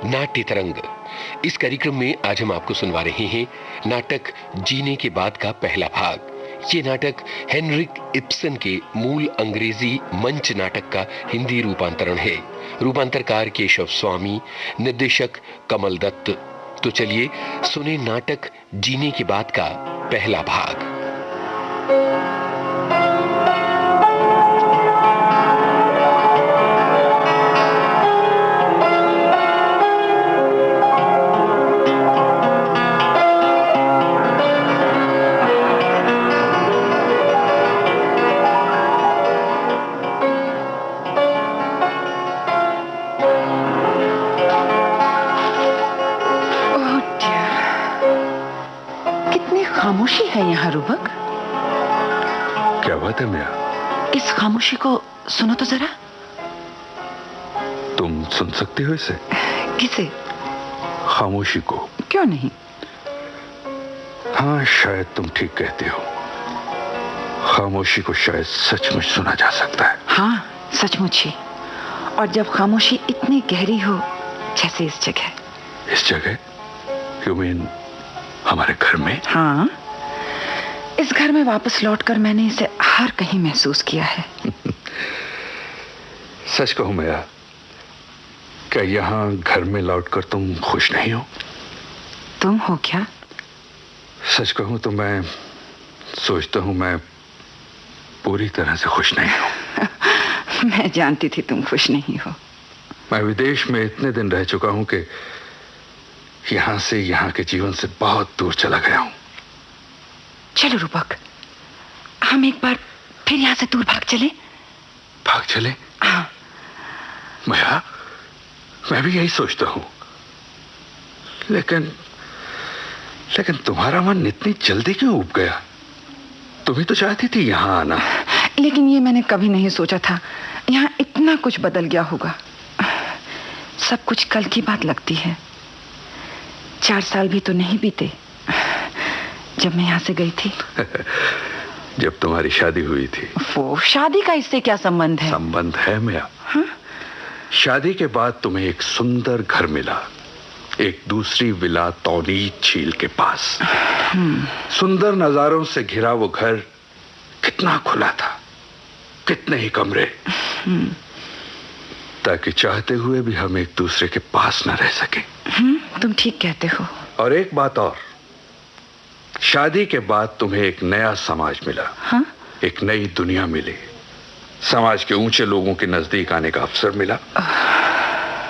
नाट्य तरंग। इस कार्यक्रम में आज हम आपको सुनवा रहे हैं नाटक जीने के बाद का पहला भाग। ये नाटक हेनरिक इब्सन के मूल अंग्रेजी मंच नाटक का हिंदी रूपांतरण है। रूपांतरकार केशव स्वामी, निर्देशक कमल दत्त। तो चलिए सुने नाटक जीने के बाद का पहला भाग। खामोशी है यहाँ रूबक। क्या बात है मिया? इस खामोशी को सुनो तो जरा। तुम सुन सकती हो इसे? किसे? खामोशी को। क्यों नहीं? हाँ, शायद तुम ठीक कहती हो। खामोशी को शायद सचमुच सुना जा सकता है। हाँ, सचमुच ही। और जब खामोशी इतनी गहरी हो जैसे इस जगह। इस जगह? You mean हमारे घर में? हाँ, इस घर में वापस लौटकर मैंने इसे हर कहीं महसूस किया है। सच कहूं मिया, क्या यहाँ घर में लौटकर तुम खुश नहीं हो? तुम हो क्या? सच कहूं तो मैं सोचता हूं मैं पूरी तरह से खुश नहीं हूं। मैं जानती थी तुम खुश नहीं हो। मैं विदेश में इतने दिन रह चुका हूं कि यहां से, यहां के जीवन से बहुत दूर चला गया हूं। चलो रूपक, हम एक बार फिर यहां से दूर भाग चले। भाग चले? हाँ। मैं भी यही सोचता हूं, लेकिन तुम्हारा मन इतनी जल्दी क्यों उब गया? तुम ही तो चाहती थी यहां आना। लेकिन ये मैंने कभी नहीं सोचा था यहां इतना कुछ बदल गया होगा। सब कुछ कल की बात लगती है। 4 साल भी तो नहीं बीते जब मैं यहां से गई थी। जब तुम्हारी शादी हुई थी। वो शादी का इससे क्या संबंध है? संबंध है मिया। हाँ? शादी के बाद तुम्हें एक सुंदर घर मिला, एक दूसरी विला तौनीत झील के पास। सुंदर नजारों से घिरा वो घर कितना खुला था, कितने ही कमरे, ताकि चाहते हुए भी हम एक दूसरे के पास न रह सके। तुम ठीक कहते हो। और एक बात और, शादी के बाद तुम्हें एक नया समाज मिला। हाँ? एक नई दुनिया मिली, समाज के ऊंचे लोगों के नजदीक आने का अवसर मिला।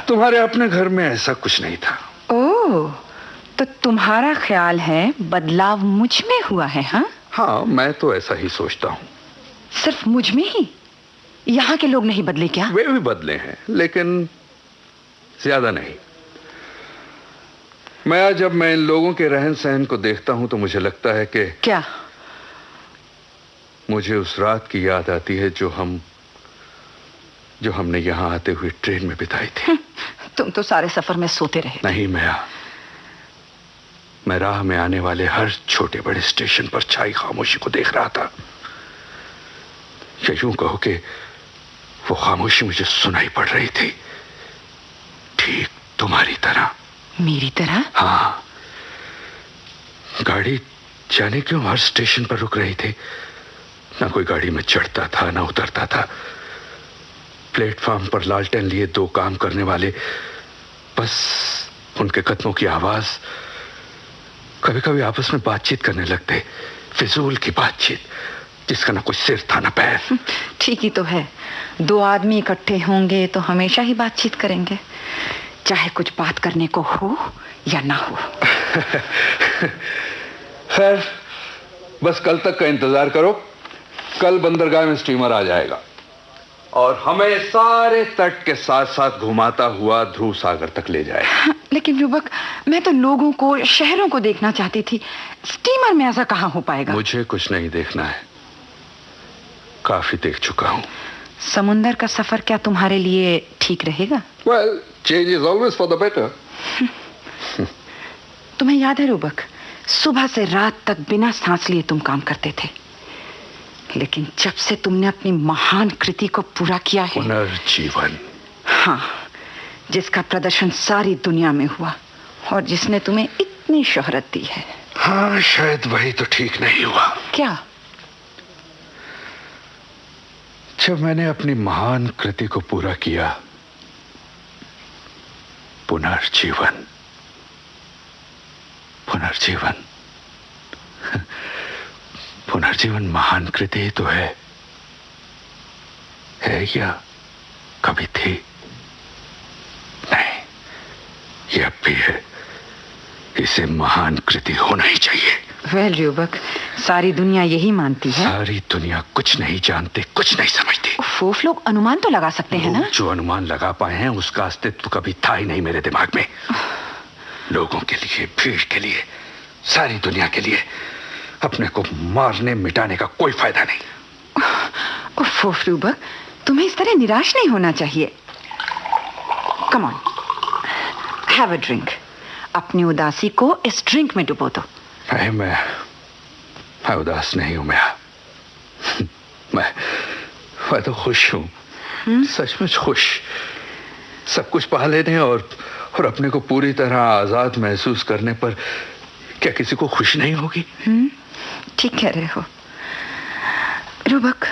तुम्हारे अपने घर में ऐसा कुछ नहीं था। ओह, तो तुम्हारा ख्याल है बदलाव मुझ में हुआ है? हाँ हाँ, मैं तो ऐसा ही सोचता हूँ। सिर्फ मुझ में ही? यहाँ के लोग नहीं बदले क्या? वे भी बदले हैं, लेकिन ज्यादा नहीं। जब मैं इन लोगों के रहन सहन को देखता हूं तो मुझे लगता है कि क्या? मुझे उस रात की याद आती है जो हमने यहां आते हुए ट्रेन में बिताई थी। तुम तो सारे सफर में सोते रहे। नहीं मिया, मैं राह में आने वाले हर छोटे बड़े स्टेशन पर छाई खामोशी को देख रहा था। या यूं कहो कि वो खामोशी मुझे सुनाई पड़ रही थी, ठीक तुम्हारी तरह। मेरी तरह? हाँ। गाड़ी जाने क्यों हर स्टेशन पर रुक रही थी। ना कोई गाड़ी में चढ़ता था, ना उतरता था। प्लेटफॉर्म पर लालटेन लिए 2 काम करने वाले, बस उनके कदमों की आवाज। कभी कभी आपस में बातचीत करने लगते, फिजूल की बातचीत जिसका ना कोई सिर था ना पैर। ठीक ही तो है, 2 आदमी इकट्ठे होंगे तो हमेशा ही बातचीत करेंगे, चाहे कुछ बात करने को हो या ना हो। खैर, बस कल तक का इंतजार करो। कल बंदरगाह में स्टीमर आ जाएगा और हमें सारे तट के साथ साथ घुमाता हुआ ध्रुव सागर तक ले जाएगा। लेकिन युवक, मैं तो लोगों को, शहरों को देखना चाहती थी। स्टीमर में ऐसा कहाँ हो पाएगा? मुझे कुछ नहीं देखना है, काफी देख चुका हूं। समुंदर का सफर क्या तुम्हारे लिए ठीक रहेगा? Well, change is always for the better. तुम्हें याद है रूबक, सुबह से रात तक बिना सांस लिए तुम काम करते थे, लेकिन जब से तुमने अपनी महान कृति को पूरा किया है, पुनर्जीवन। हाँ, जिसका प्रदर्शन सारी दुनिया में हुआ और जिसने तुम्हें इतनी शोहरत दी है। हाँ, शायद वही तो ठीक नहीं हुआ। क्या? जब मैंने अपनी महान कृति को पूरा किया, पुनर्जीवन, पुनर्जीवन, पुनर्जीवन महान कृति ही तो है या कभी थी? नहीं, ये अब भी है। इसे महान कृति होना ही चाहिए। वेल ल्यूबक, सारी दुनिया यही मानती है। सारी दुनिया कुछ नहीं जानते, कुछ नहीं समझती। फूफ, लोग अनुमान तो लगा सकते हैं ना? जो अनुमान लगा पाए हैं उसका अस्तित्व कभी था ही नहीं मेरे दिमाग में। लोगों के लिए, भीड़ के लिए, सारी दुनिया के लिए अपने को मारने मिटाने का कोई फायदा नहीं। फूफ ल्यूबक, तुम्हें इस तरह निराश नहीं होना चाहिए। Come on, have a drink. अपनी उदासी को इस ड्रिंक में डुबो दो। नहीं, मैं उदास नहीं हूं। मैं तो खुश हूं, सचमुच खुश। सब कुछ पा लेने और अपने को पूरी तरह आजाद महसूस करने पर क्या किसी को खुश नहीं होगी? ठीक कह रहे हो रूबक।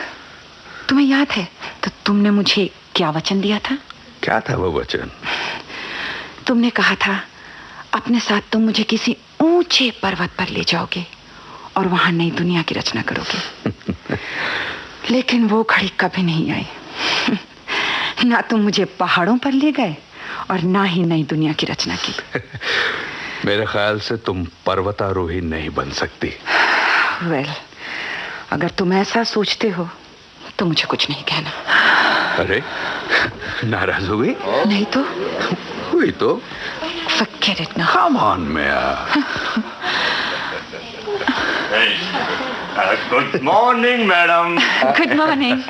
तुम्हें याद है तो तुमने मुझे क्या वचन दिया था? क्या था वो वचन? तुमने कहा था अपने साथ तुम मुझे किसी ऊंचे पर्वत पर ले जाओगे और वहां नई दुनिया की रचना करोगे। लेकिन वो घड़ी कभी नहीं आई। ना तुम मुझे पहाड़ों पर ले गए और ना ही नई दुनिया की रचना की। मेरे ख्याल से तुम पर्वतारोही नहीं बन सकती। वेल, अगर तुम ऐसा सोचते हो तो मुझे कुछ नहीं कहना। अरे, नाराज हो गई? नहीं तो हुई तो Forget it now. Come on, Mia. Good morning, madam. Good morning.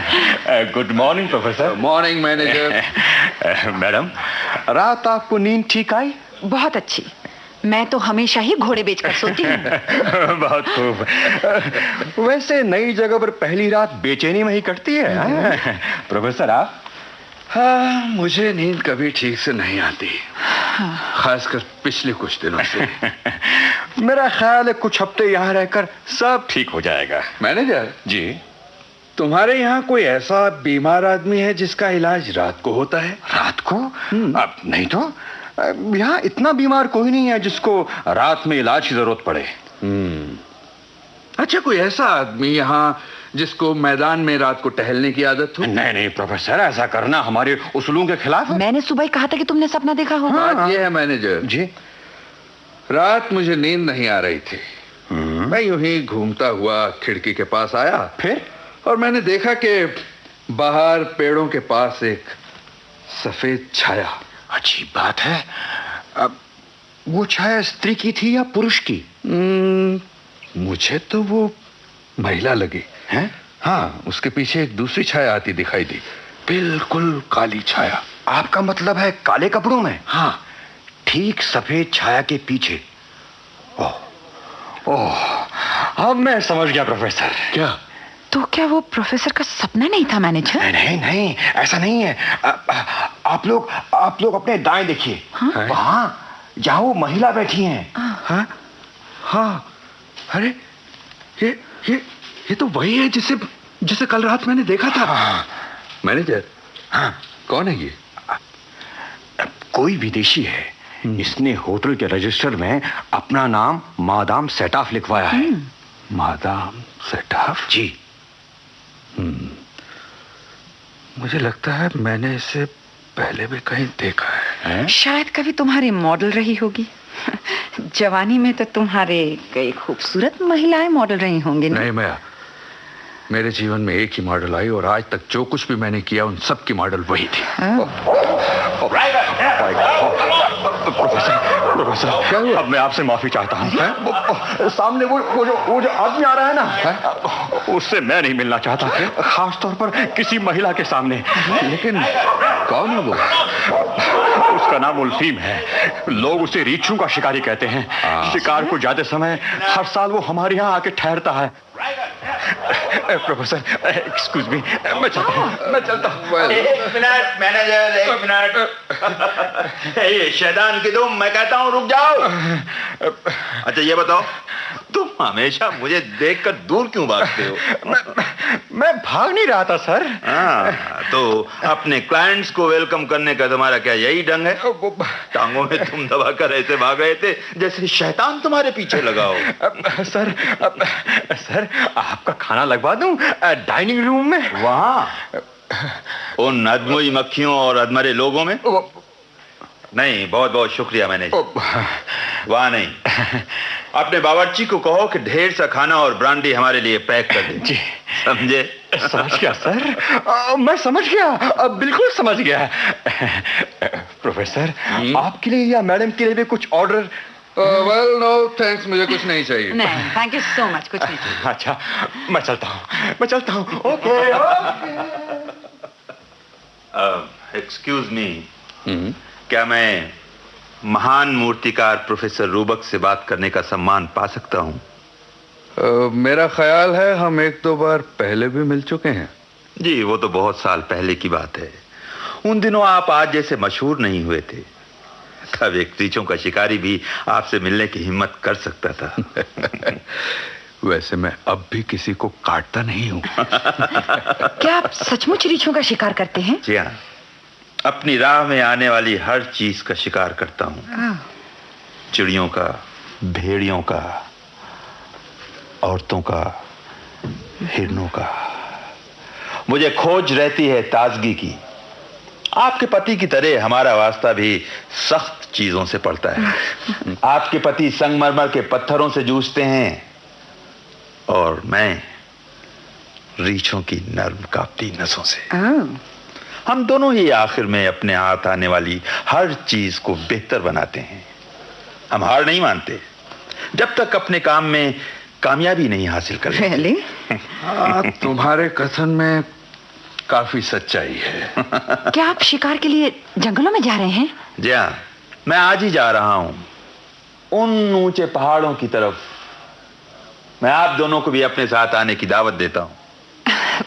Good morning, professor. Morning, manager. Madam, रात आपको नींद ठीक आई? बहुत अच्छी। मैं तो हमेशा ही घोड़े बेचकर सोती हूँ। बहुत खूब। वैसे नई जगह पर पहली रात बेचैनी में ही कटती है। प्रोफेसर आप? हाँ, मुझे नींद कभी ठीक से नहीं आती, खासकर पिछले कुछ दिनों से। मेरा ख्याल है कुछ हफ्ते यहाँ रहकर सब ठीक हो जाएगा। मैनेजर जी, तुम्हारे यहाँ कोई ऐसा बीमार आदमी है जिसका इलाज रात को होता है? रात को? अब नहीं तो यहाँ इतना बीमार कोई नहीं है जिसको रात में इलाज की जरूरत पड़े। अच्छा, कोई ऐसा आदमी यहाँ जिसको मैदान में रात को टहलने की आदत हो? नहीं नहीं प्रोफेसर, ऐसा करना हमारे उसूलों के खिलाफ है। मैंने सुबह ही कहा था कि तुमने सपना देखा होगा। बात ये है मैनेजर जी, रात मुझे नींद नहीं आ रही थी। मैं यूं ही घूमता हुआ खिड़की के पास आया, फिर और मैंने देखा कि बाहर पेड़ों के पास एक सफेद छाया। अजीब बात है। अब वो छाया स्त्री की थी या पुरुष की? मुझे तो वो महिला लगी है। हाँ, उसके पीछे एक दूसरी छाया आती दिखाई दी, बिल्कुल काली छाया। आपका मतलब है काले कपड़ों में? हाँ, ठीक सफेद छाया के पीछे। ओह ओह, अब मैं समझ गया प्रोफेसर। क्या? तो क्या वो प्रोफेसर का सपना नहीं था मैनेजर? नहीं नहीं नहीं, ऐसा नहीं है। आप लोग अपने दाएं देखिए। वहां जहां वो महिला बैठी हैं। हाँ हाँ, अरे ये तो वही है जिसे कल रात मैंने देखा था। हाँ। मैनेजर, हाँ, कौन है ये? कोई विदेशी है। इसने होटल के रजिस्टर में अपना नाम मादाम सेटाफ लिखवाया है। मादाम सेटाफ? जी। मुझे लगता है मैंने इसे पहले भी कहीं देखा है। शायद कभी तुम्हारी मॉडल रही होगी। जवानी में तो तुम्हारे कई खूबसूरत महिलाएं मॉडल रही होंगी ना? नहीं मैं, मेरे जीवन में एक ही मॉडल आई और आज तक जो कुछ भी मैंने किया उन सब की मॉडल वही थी। प्रोफेसर, क्या हुआ? अब मैं आपसे माफी चाहता हूँ। सामने वो जो आदमी आ रहा है ना, उससे मैं नहीं मिलना चाहता, खास तौर पर किसी महिला के सामने। लेकिन कौन है वो? उसका नाम उल्फीम है। लोग उसे रीछू का शिकारी कहते हैं। शिकार को जाते समय हर साल वो हमारे यहाँ आके ठहरता है। प्रोफेसर एक्सक्यूज मी, मैं चलता हूँ। एक मिनट मैनेजर, एक मिनट। ये शैतान की तुम, मैं कहता हूँ रुक जाओ। अच्छा ये बताओ, तुम हमेशा मुझे देखकर दूर क्यों भागते हो? मैं भाग नहीं रहा था सर। तो अपने क्लाइंट्स को वेलकम करने का तुम्हारा क्या यही ढंग है? टांगों में तुम दबाकर ऐसे भाग रहे थे जैसे शैतान तुम्हारे पीछे लगा हो। सर आपका खाना लगवा दूं डाइनिंग रूम में? वहां उन अधमोई मक्खियों और अधमरे लोगों में? नहीं, बहुत बहुत शुक्रिया मैनेजर। वहां नहीं, अपने बावर्ची को कहो कि ढेर सा खाना और ब्रांडी हमारे लिए पैक कर दे। जी समझे? समझ गया सर, मैं समझ गया, बिल्कुल समझ गया। प्रोफेसर आपके लिए या मैडम के लिए भी कुछ ऑर्डर? वेल नो थैंक्स, मुझे कुछ नहीं चाहिए। नहीं, थैंक यू सो मच, कुछ नहीं चाहिए। अच्छा मैं चलता हूँ। ओके। एक्सक्यूज मी, क्या मैं महान मूर्तिकार प्रोफेसर रूबक से बात करने का सम्मान पा सकता हूं? मेरा ख्याल है हम एक दो बार पहले भी मिल चुके हैं। जी वो तो बहुत साल पहले की बात है। उन दिनों आप आज जैसे मशहूर नहीं हुए थे। तब एक रीछों का शिकारी भी आपसे मिलने की हिम्मत कर सकता था। वैसे मैं अब भी किसी को काटता नहीं हूं। क्या आप सचमुच रीछों का शिकार करते हैं? जी हाँ, अपनी राह में आने वाली हर चीज का शिकार करता हूं। चिड़ियों का, भेड़ियों का, औरतों का, हिरणों का। मुझे खोज रहती है ताजगी की। आपके पति की तरह हमारा वास्ता भी सख्त चीजों से पड़ता है। आपके पति संगमरमर के पत्थरों से जूझते हैं और मैं रीछों की नर्म कांपती नसों से। हम दोनों ही आखिर में अपने हाथ आने वाली हर चीज को बेहतर बनाते हैं। हम हार नहीं मानते जब तक अपने काम में कामयाबी नहीं हासिल कर लेते। really? तुम्हारे कथन में काफी सच्चाई है। क्या आप शिकार के लिए जंगलों में जा रहे हैं? जी हाँ, मैं आज ही जा रहा हूं उन ऊंचे पहाड़ों की तरफ। मैं आप दोनों को भी अपने साथ आने की दावत देता हूं।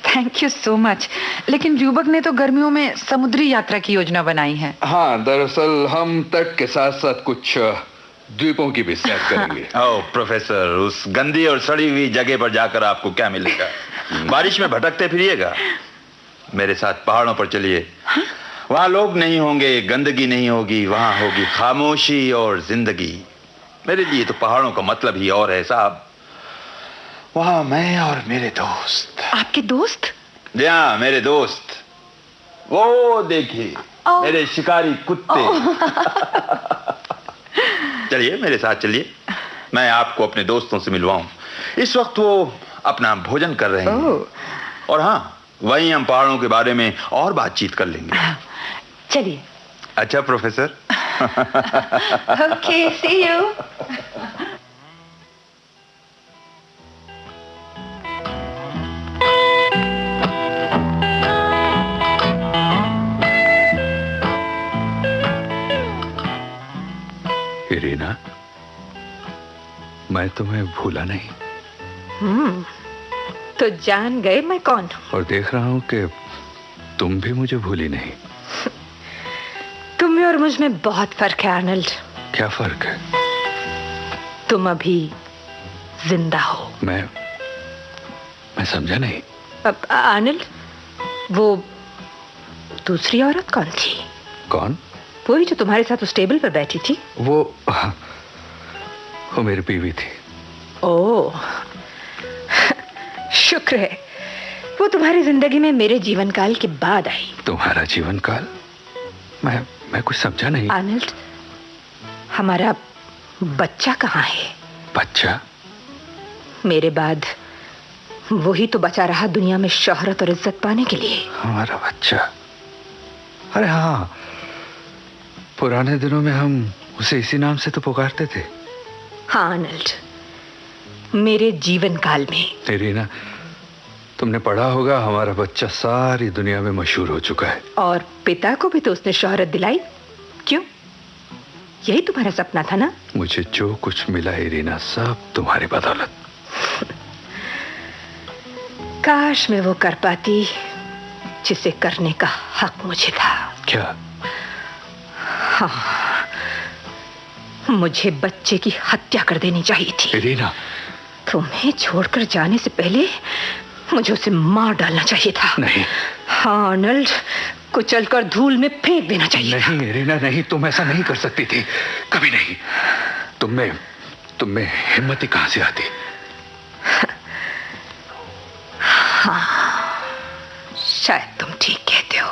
Thank you so much. लेकिन रूबक ने तो गर्मियों में समुद्री यात्रा की योजना बनाई है। हाँ, दरअसल हम तट के साथ साथ कुछ द्वीपों की भी सैर करेंगे। ओह प्रोफेसर, उस गंदी और सड़ी हुई जगह पर जाकर आपको क्या मिलेगा? बारिश में भटकते फिरिएगा। मेरे साथ पहाड़ों पर चलिए। वहां लोग नहीं होंगे, गंदगी नहीं होगी, वहां होगी खामोशी और जिंदगी। मेरे लिए तो पहाड़ों का मतलब ही और है साहब। वहां मैं और मेरे दोस्त। आपके दोस्त? जी हाँ, मेरे दोस्त। वो देखिए मेरे शिकारी कुत्ते। चलिए मेरे साथ चलिए, मैं आपको अपने दोस्तों से मिलवाऊं। इस वक्त वो अपना भोजन कर रहे हैं। और हाँ, वहीं हम पहाड़ों के बारे में और बातचीत कर लेंगे। चलिए। अच्छा professor. Okay, see you. Irina, मैं तुम्हें भूला नहीं। तो जान गए मैं कौन हूँ। और देख रहा हूं कि तुम भी मुझे भूली नहीं। तुम में और मुझ में बहुत फर्क है आर्नल्ड। क्या फर्क है? तुम अभी जिंदा हो। मैं समझा नहीं। आर्नल्ड, वो दूसरी औरत कौन थी? कौन? वही जो तुम्हारे साथ उस टेबल पर बैठी थी। वो मेरी बीवी थी। ओह, शुक्र है वो तुम्हारी जिंदगी में मेरे जीवन काल के बाद आई। तुम्हारा जीवन काल? मैं कुछ समझा नहीं। आर्नल्ड, हमारा बच्चा कहाँ है? बच्चा? मेरे बाद वही तो बचा रहा दुनिया में शोहरत और इज्जत पाने के लिए। हमारा बच्चा? अरे हाँ, पुराने दिनों में हम उसे इसी नाम से तो पुकारते थे। हाँ आर्नल्ड, मेरे जीवन काल में। इरीना, तुमने पढ़ा होगा हमारा बच्चा सारी दुनिया में मशहूर हो चुका है। और पिता को भी तो उसने शोहरत दिलाई। क्यों? यही तुम्हारा सपना था ना? मुझे जो कुछ मिला इरीना, सब तुम्हारी बदौलत। काश मैं वो कर पाती जिसे करने का हक मुझे था। क्या? हाँ, मुझे बच्चे की हत्या कर देनी चाहिए थी। रीना, तुम्हें छोड़कर जाने से पहले मुझे उसे मार डालना चाहिए था। नहीं। हाँ आर्नल्ड, कुचलकर धूल में फेंक देना चाहिए था। नहीं रीना, नहीं, तुम ऐसा नहीं कर सकती थी, कभी नहीं। तुम में हिम्मत ही कहां से आती? हाँ, शायद तुम ठीक कहते हो।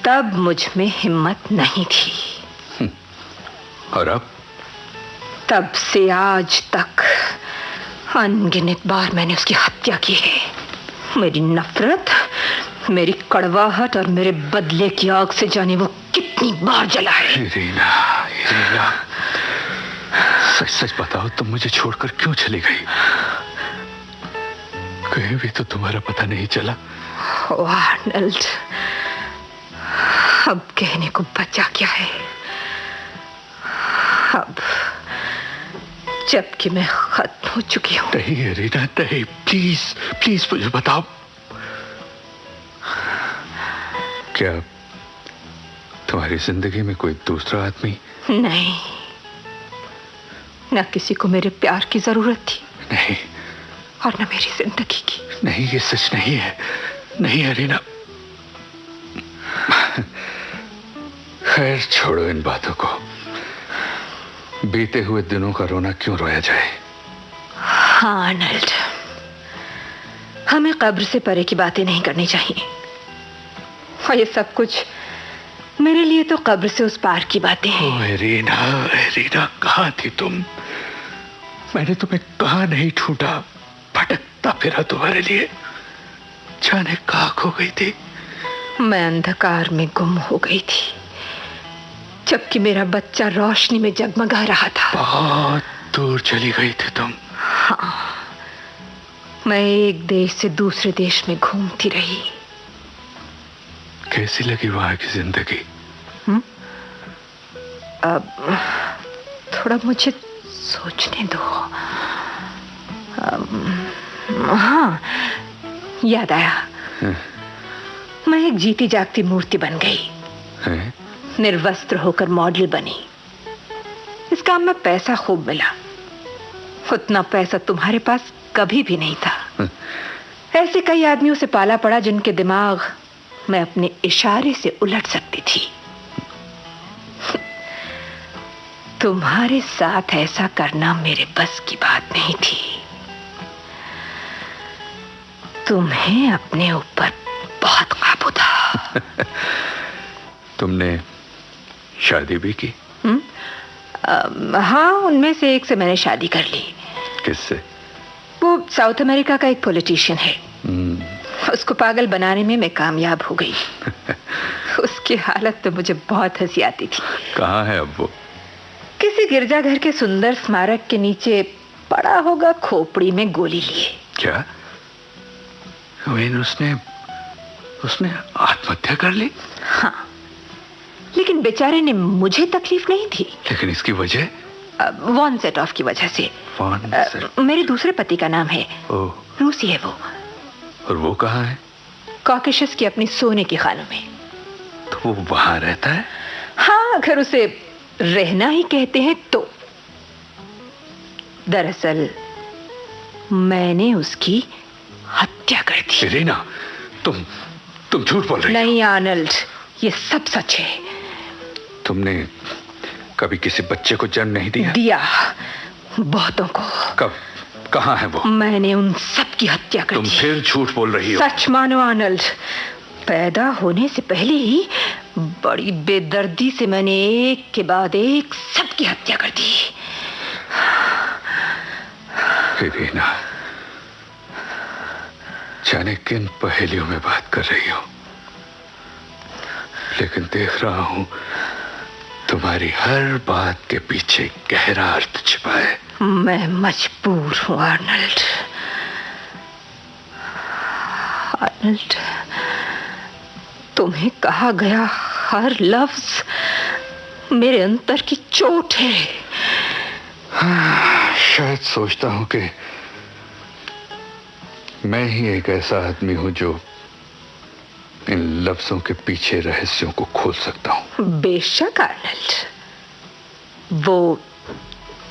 तब मुझ में हिम्मत नहीं थी। और अब? तब से आज तक अनगिनत बार मैंने उसकी हत्या की है। मेरी नफरत, मेरी कड़वाहट और मेरे बदले की आग से जाने वो कितनी बार जला है। रीना, सच सच बताओ, तुम मुझे छोड़कर क्यों चली गई? कहीं भी तो तुम्हारा पता नहीं चला। आर्नल्ड, अब कहने को बचा क्या है? अब जबकि मैं खत्म हो चुकी हूँ। नहीं रीना, नहीं, प्लीज प्लीज मुझे बताओ। क्या तुम्हारी जिंदगी में कोई दूसरा आदमी? नहीं, न किसी को मेरे प्यार की जरूरत थी, नहीं, और न मेरी जिंदगी की। नहीं, ये सच नहीं है, नहीं है रीना। खैर छोड़ो इन बातों को। बीते हुए दिनों का रोना क्यों रोया जाए? हाँ आर्नल्ड, हमें कब्र से परे की बातें नहीं करनी चाहिए। और ये सब कुछ मेरे लिए तो कब्र से उस पार की बातें हैं। ओए रीना, कहाँ थी तुम? मैंने तुम्हें कहाँ नहीं ढूंढा, भटकता फिरा तुम्हारे लिए। जाने कहाँ खो गई थी? मैं अंधकार में गुम हो गई थी, जबकि मेरा बच्चा रोशनी में जगमगा रहा था। बहुत दूर चली गई थी तुम। हाँ, मैं एक देश से दूसरे देश में घूमती रही। कैसी लगी वहां की जिंदगी? अब थोड़ा मुझे सोचने दो। हाँ, याद आया। मैं एक जीती जागती मूर्ति बन गई। निर्वस्त्र होकर मॉडल बनी। इस काम में पैसा खूब मिला। उतना पैसा तुम्हारे पास कभी भी नहीं था। ऐसे कई आदमियों से पाला पड़ा जिनके दिमाग मैं अपने इशारे से उलट सकती थी। तुम्हारे साथ ऐसा करना मेरे बस की बात नहीं थी। तुम्हें अपने ऊपर बहुत काबू था। तुमने शादी भी की? हाँ, उनमें से एक से मैंने शादी कर ली। किससे? वो साउथ अमेरिका का एक पॉलिटिशियन है। उसको पागल बनाने में मैं कामयाब हो गई। उसकी हालत तो मुझे बहुत हंसी आती थी। कहाँ है अब वो? किसी गिरजाघर के सुंदर स्मारक के नीचे पड़ा होगा, खोपड़ी में गोली लिए। क्या? उसने आत्महत्या कर ली? हाँ, लेकिन बेचारे ने मुझे तकलीफ नहीं थी। लेकिन इसकी वजह? वॉन सेटॉफ की वजह से। मेरे दूसरे पति का नाम है। रूसी है वो। और वो कहाँ है? कॉकेशस की अपनी सोने की खानों में। तो वो वहां रहता है? हाँ, अगर उसे रहना ही कहते हैं तो। दरअसल मैंने उसकी हत्या कर दी। रीना, तुम झूठ बोल रही हो। नहीं आर्नल्ड, ये सब सच है। तुमने कभी किसी बच्चे को जन्म नहीं दिया? दिया, बहुतों को। कब? कहाँ है वो? मैंने उन सब की हत्या कर दी। तुम फिर झूठ बोल रही हो। सच मानो आर्नल्ड, पैदा होने से पहले ही बड़ी बेदर्दी से मैंने एक के बाद एक सबकी हत्या कर दी। रीना, जाने किन पहेलियों में बात कर रही हो, लेकिन देख रहा हूं तुम्हारी हर बात के पीछे गहरा अर्थ छिपा है। मैं मजबूर हूं आर्नल्ड। आर्नल्ड, तुम्हें कहा गया हर लफ्ज मेरे अंतर की चोट है। शायद सोचता हूं कि मैं ही एक ऐसा आदमी हूं जो इन लफ्जों के पीछे रहस्यों को खोल सकता हूं। बेशक आर्नल्ड, वो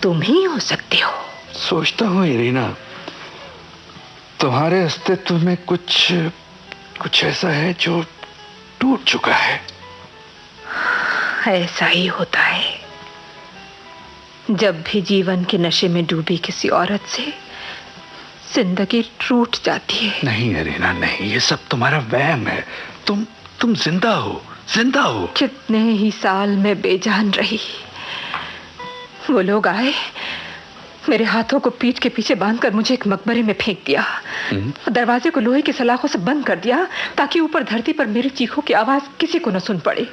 तुम ही हो सकते हो। सोचता हूं इरीना, तुम्हारे अस्तित्व में कुछ ऐसा है जो टूट चुका है। ऐसा ही होता है जब भी जीवन के नशे में डूबी किसी औरत से जिंदगी टूट जाती है। नहीं इरीना, नहीं, ये सब तुम्हारा वहम है। तुम जिंदा हो, जिंदा हो। कितने ही साल में बेजान रही। वो लोग आए, मेरे हाथों को पीठ के पीछे बांधकर मुझे एक मकबरे में फेंक दिया। दरवाजे को लोहे की सलाखों से बंद कर दिया ताकि ऊपर धरती पर मेरी चीखों की आवाज किसी को न सुन पड़े।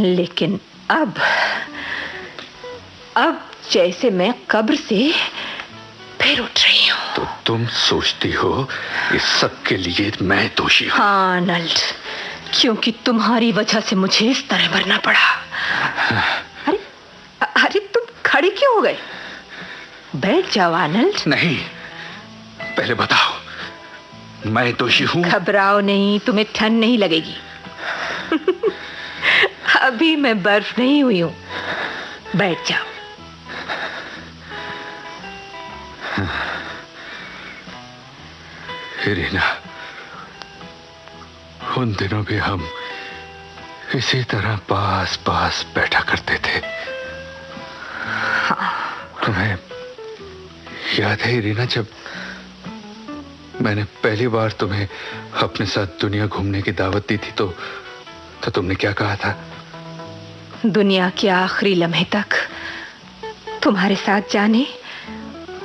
लेकिन अब जैसे मैं कब्र से फिर उठ रही हूं। तो तुम सोचती हो इस सब के लिए मैं दोषी हूं? हाँ आर्नल्ड, क्योंकि तुम्हारी वजह से मुझे इस तरह मरना पड़ा। अरे तुम खड़े क्यों हो गए? बैठ जाओ आर्नल्ड। नहीं, पहले बताओ मैं दोषी हूं? घबराओ नहीं, तुम्हें ठंड नहीं लगेगी। अभी मैं बर्फ नहीं हुई हूं। बैठ जाओ। इरीना, उन दिनों भी हम इसी तरह पास पास बैठा करते थे। तुम्हें याद है इरीना, जब मैंने पहली बार तुम्हें अपने साथ दुनिया घूमने की दावत दी थी तो तुमने क्या कहा था? दुनिया के आखिरी लम्हे तक तुम्हारे साथ जाने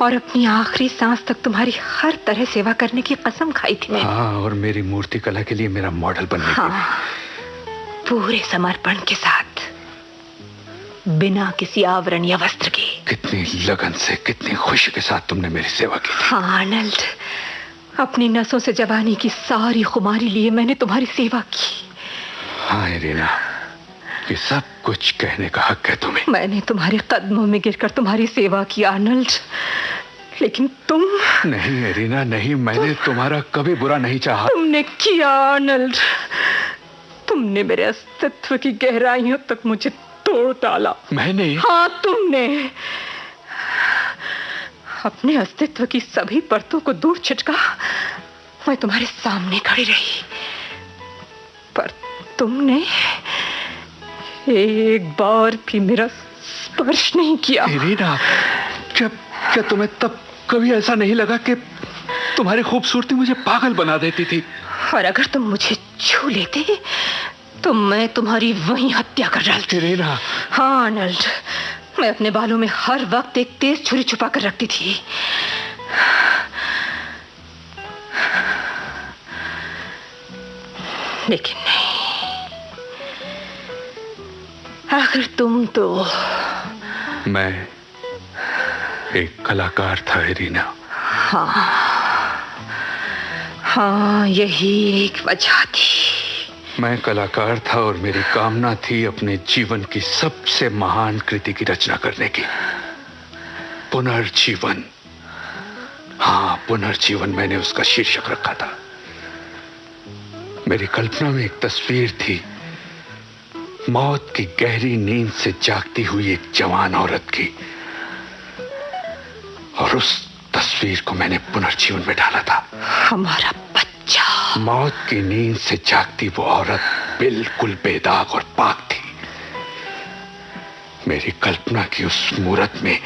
और अपनी आखिरी सांस तक तुम्हारी हर तरह सेवा करने की कसम खाई थी मैंने। हाँ, और मेरी मूर्ति कला के लिए मेरा मॉडल बनने हाँ, पूरे समर्पण के साथ, बिना किसी आवरण या वस्त्र के। कितनी लगन से, कितनी खुशी के साथ तुमने मेरी सेवा की। हाँ आर्नल्ड, अपनी नसों से जवानी की सारी खुमारी लिए मैंने तुम्हारी सेवा की। हाँ इरीना, ये सब कुछ कहने का हक है तुम्हें। मैंने तुम्हारे कदमों में गिरकर तुम्हारी सेवा की आर्नल्ड, लेकिन तुम। नहीं इरीना, नहीं, मैंने तुम्हारा कभी बुरा नहीं चाहा। तुमने किया आर्नल्ड, तुमने मेरे अस्तित्व की गहराइयों तक मुझे तोड़ डाला। मैंने? हाँ तुमने अपने अस्तित्व की सभी परतों को दूर छिटका। मैं तुम्हारे सामने खड़ी रही, पर तुमने एक बार भी मेरा स्पर्श नहीं किया। इरीना, क्या तुम्हें तब कभी ऐसा नहीं लगा कि तुम्हारी खूबसूरती मुझे पागल बना देती थी? और अगर तुम मुझे छू लेते तो मैं तुम्हारी वहीं हत्या कर डालती। इरीना। हाँ आर्नल्ड, मैं अपने बालों में हर वक्त एक तेज छुरी छुपा कर रखती थी। लेकिन नहीं, आखिर तुम तो। मैं एक कलाकार था इरीना। हाँ, यही एक वजह थी। मैं कलाकार था और मेरी कामना थी अपने जीवन की सबसे महान कृति की रचना करने की, पुनर्जीवन। हाँ, पुनर्जीवन, मैंने उसका शीर्षक रखा था। मेरी कल्पना में एक तस्वीर थी, मौत की गहरी नींद से जागती हुई एक जवान औरत की, और उस तस्वीर को मैंने पुनर्जीवन में डाला था। हमारा बच्चा। मौत की नींद से जागती वो औरत बिल्कुल बेदाग और पाक थी। मेरी कल्पना की उस मूरत में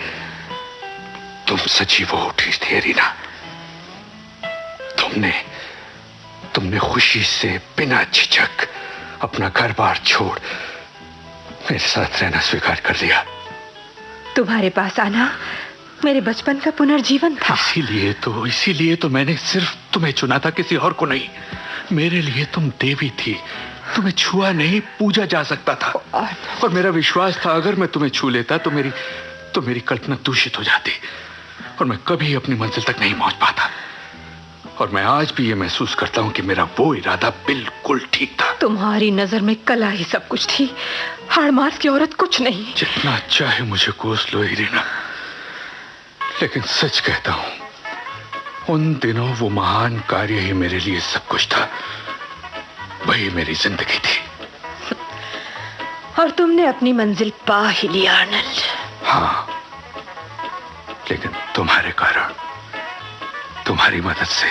तुम सजीव हो उठी थी इरीना। तुमने खुशी से बिना झिझक अपना घर बार छोड़ मेरे साथ रहना स्वीकार कर लिया। तुम्हारे पास आना मेरे बचपन का पुनर्जीवन था। इसीलिए तो मैंने सिर्फ तुम्हें चुना था, किसी और को नहीं। मेरे लिए तुम देवी थी, तुम्हें छुआ नहीं, पूजा जा सकता था। और मेरा विश्वास था अगर मैं तुम्हें छू लेता तो मेरी कल्पना दूषित हो जाती और मैं कभी अपनी मंजिल तक नहीं पहुंच पाता। और मैं आज भी ये महसूस करता हूं कि मेरा वो इरादा बिल्कुल ठीक था। तुम्हारी नजर में कला ही सब कुछ थी, हाड़ मास की औरत कुछ नहीं। जितना चाहे मुझे कोस लो इरीना, लेकिन सच कहता हूं, उन दिनों वो महान कार्य ही मेरे लिए सब कुछ था। वही मेरी जिंदगी थी। और तुमने अपनी मंजिल पा ही लिया आर्नल्ड। हाँ, लेकिन तुम्हारे कारण, तुम्हारी मदद से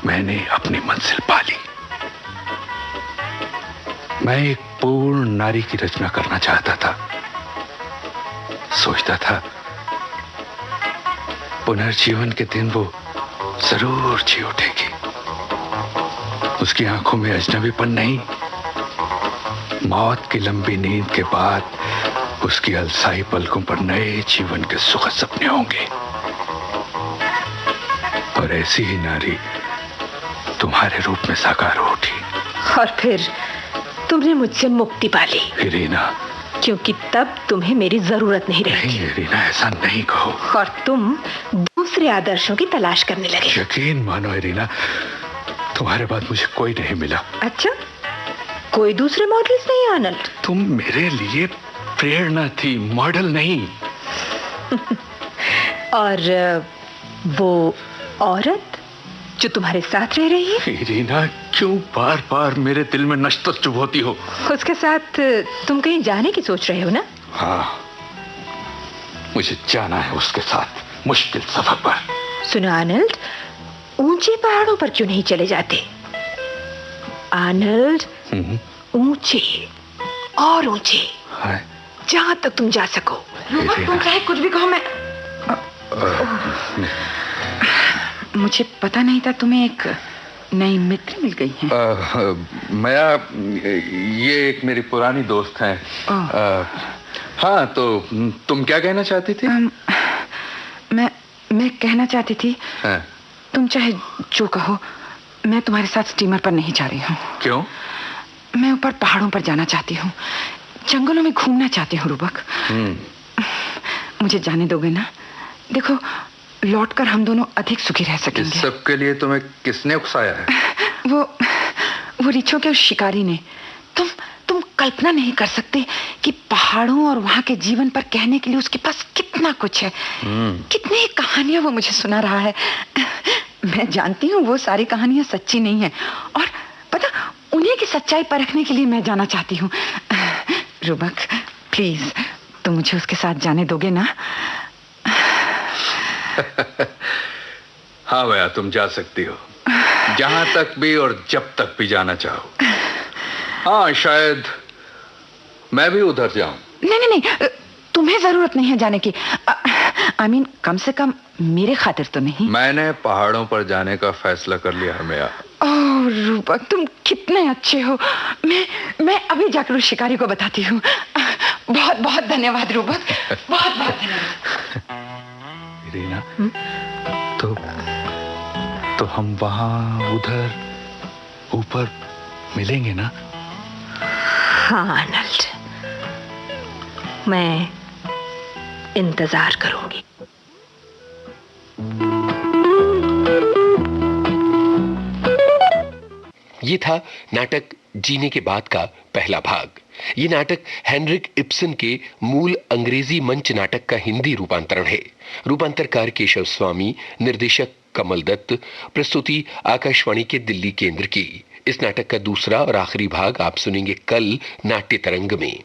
मैंने अपनी मंजिल पा ली। मैं एक पूर्ण नारी की रचना करना चाहता था। सोचता था पुनर्जीवन के दिन वो जरूर जी उठेगी। उसकी आंखों में अजनबीपन नहीं, मौत की लंबी नींद के बाद उसकी अलसाई पलकों पर नए जीवन के सुखद सपने होंगे। और ऐसी ही नारी तुम्हारे रूप में साकार हो उठी। और फिर तुमने मुझसे मुक्ति पा ली। इरीना, क्योंकि तब तुम्हें मेरी जरूरत नहीं रही। नहीं इरीना, ऐसा नहीं कहो। और तुम दूसरे आदर्शों की तलाश करने लगे। यकीन मानो इरीना, तुम्हारे बाद मुझे कोई नहीं मिला। अच्छा, कोई दूसरे मॉडल्स नहीं आर्नल्ड? तुम मेरे लिए प्रेरणा थी, मॉडल नहीं। और वो औरत जो तुम्हारे साथ रह रही है? इरीना, क्यों बार बार मेरे दिल में नशत चुभोती हो? उसके साथ तुम कहीं जाने की सोच रहे हो ना? हाँ, मुझे जाना है उसके साथ मुश्किल सफर पर। सुनो आर्नल्ड, ऊंचे पहाड़ों पर क्यों नहीं चले जाते? आर्नल्ड, ऊंचे और ऊंचे, जहां तक तुम जा सको। तुम चाहे कुछ भी कहो, मैं मुझे पता नहीं था तुम्हें एक नई मित्र मिल गई है। माया, ये एक मेरी पुरानी दोस्त है। हाँ, तो तुम क्या कहना चाहती थी? मैं कहना चाहती थी, तुम चाहे जो कहो, मैं तुम्हारे साथ स्टीमर पर नहीं जा रही हूँ। क्यों? मैं ऊपर पहाड़ों पर जाना चाहती हूँ, जंगलों में घूमना चाहती हूँ रूबक। मुझे जाने दोगे ना? देखो, लौटकर हम दोनों अधिक सुखी रह सकेंगे। इस सब के लिए तुम्हें किसने उकसाया है? वो रिछों के उस शिकारी ने। तुम कल्पना नहीं कर सकते कि पहाड़ों और वहां के जीवन पर कहने के लिए उसके पास कितना कुछ है। कितनी कहानियां वो मुझे सुना रहा है। मैं जानती हूँ वो सारी कहानियां सच्ची नहीं है, और पता, उन्हीं की सच्चाई परखने के लिए मैं जाना चाहती हूँ। रूबक, प्लीज, तुम मुझे उसके साथ जाने दोगे ना? हाँ भैया, तुम जा सकती हो, जहां तक भी और जब तक भी जाना चाहो। हाँ, शायद मैं भी उधर जाऊं। नहीं, तुम्हें जरूरत नहीं है जाने की। I mean, कम से कम मेरे खातिर तो नहीं। मैंने पहाड़ों पर जाने का फैसला कर लिया है मैया। ओह रूपक, तुम कितने अच्छे हो। मैं अभी जाकर उस शिकारी को बताती हूँ। बहुत बहुत धन्यवाद रूपक, बहुत बहुत धन्यवाद। इरीना, तो हम वहां उधर ऊपर मिलेंगे ना? हाँ आर्नल्ड, मैं इंतजार करूंगी। ये था नाटक जीने के बाद का पहला भाग। ये नाटक हेनरिक इब्सन के मूल अंग्रेजी मंच नाटक का हिंदी रूपांतरण है। रूपांतरकार केशव स्वामी, निर्देशक कमल दत्त, प्रस्तुति आकाशवाणी के दिल्ली केंद्र की। इस नाटक का दूसरा और आखिरी भाग आप सुनेंगे कल नाट्य तरंग में।